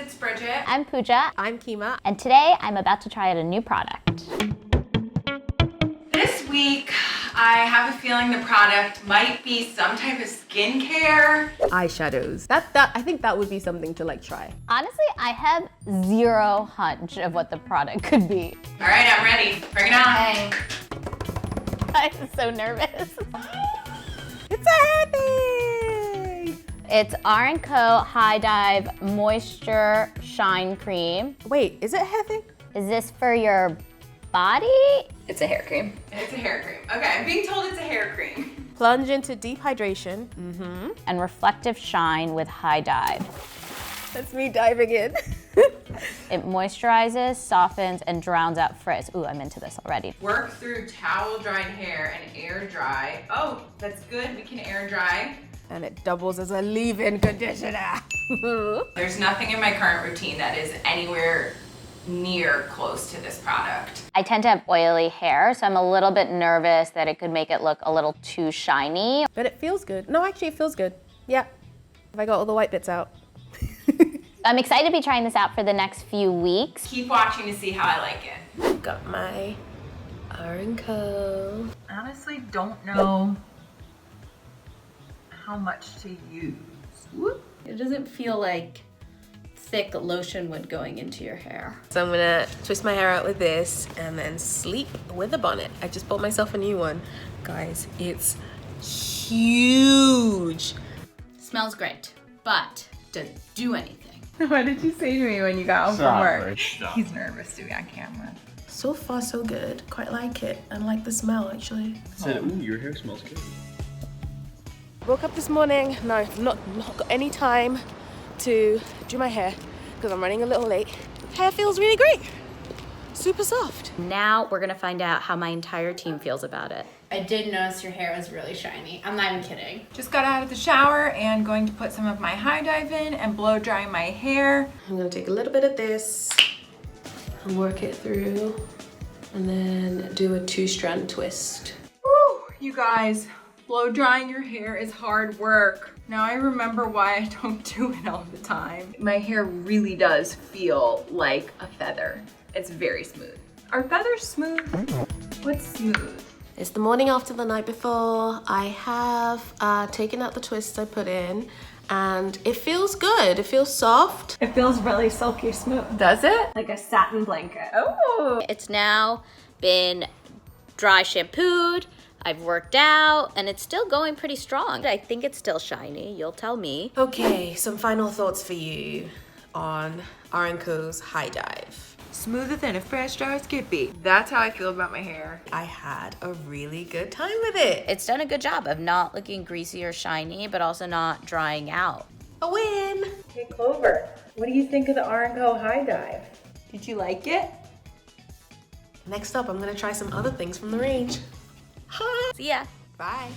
it's Bridget. I'm Pooja. I'm Kima. And today I'm about to try out a new product. This week, I have a feeling the product might be some type of skincare. Eyeshadows. I think that would be something to like try. Honestly, I have zero hunch of what the product could be. All right, I'm ready. Bring it on. Hey. I'm so nervous. It's a hair thing! It's R+Co High Dive Moisture Shine Cream. Wait, is it a hair thing? Is this for your body? It's a hair cream. It's a hair cream. Okay, I'm being told it's a hair cream. Plunge into deep hydration. And reflective shine with High Dive. That's me diving in. It moisturizes, softens, and drowns out frizz. Ooh, I'm into this already. Work through towel dried hair and air dry. Oh, that's good. We can air dry. And it doubles as a leave-in conditioner. There's nothing in my current routine that is anywhere near close to this product. I tend to have oily hair, so I'm a little bit nervous that it could make it look a little too shiny. But it feels good. No, actually it feels good. Yeah. Have I got all the white bits out? I'm excited to be trying this out for the next few weeks. Keep watching to see how I like it. Got my R+Co. Honestly, don't know how much to use. Whoop. It doesn't feel like thick lotion wood going into your hair. So I'm gonna twist my hair out with this and then sleep with a bonnet. I just bought myself a new one. Guys, it's huge. Smells great, but doesn't do anything. What did you say to me when you got home from Stop, work? Rich, stop. He's nervous to be on camera. So far, so good. Quite like it. And like the smell, actually. Said, ooh, your hair smells good. Woke up this morning. No, I've not got any time to do my hair because I'm running a little late. Hair feels really great. Super soft. Now we're gonna find out how my entire team feels about it. I did notice your hair was really shiny. I'm not even kidding. Just got out of the shower and going to put some of my high dive in and blow dry my hair. I'm gonna take a little bit of this and work it through and then do a 2-strand twist. Woo, you guys, blow drying your hair is hard work. Now I remember why I don't do it all the time. My hair really does feel like a feather. It's very smooth. Are feathers smooth? What's smooth? It's the morning after the night before. I have taken out the twists I put in and it feels good. It feels soft. It feels really silky smooth. Does it? Like a satin blanket. Oh. It's now been dry shampooed, I've worked out, and it's still going pretty strong. I think it's still shiny, you'll tell me. Okay, some final thoughts for you on R+Co's High Dive. Smoother than a fresh jar of Skippy. That's how I feel about my hair. I had a really good time with it. It's done a good job of not looking greasy or shiny, but also not drying out. A win. Hey Clover, what do you think of the R+Co High Dive? Did you like it? Next up, I'm gonna try some other things from the range. See ya. Bye.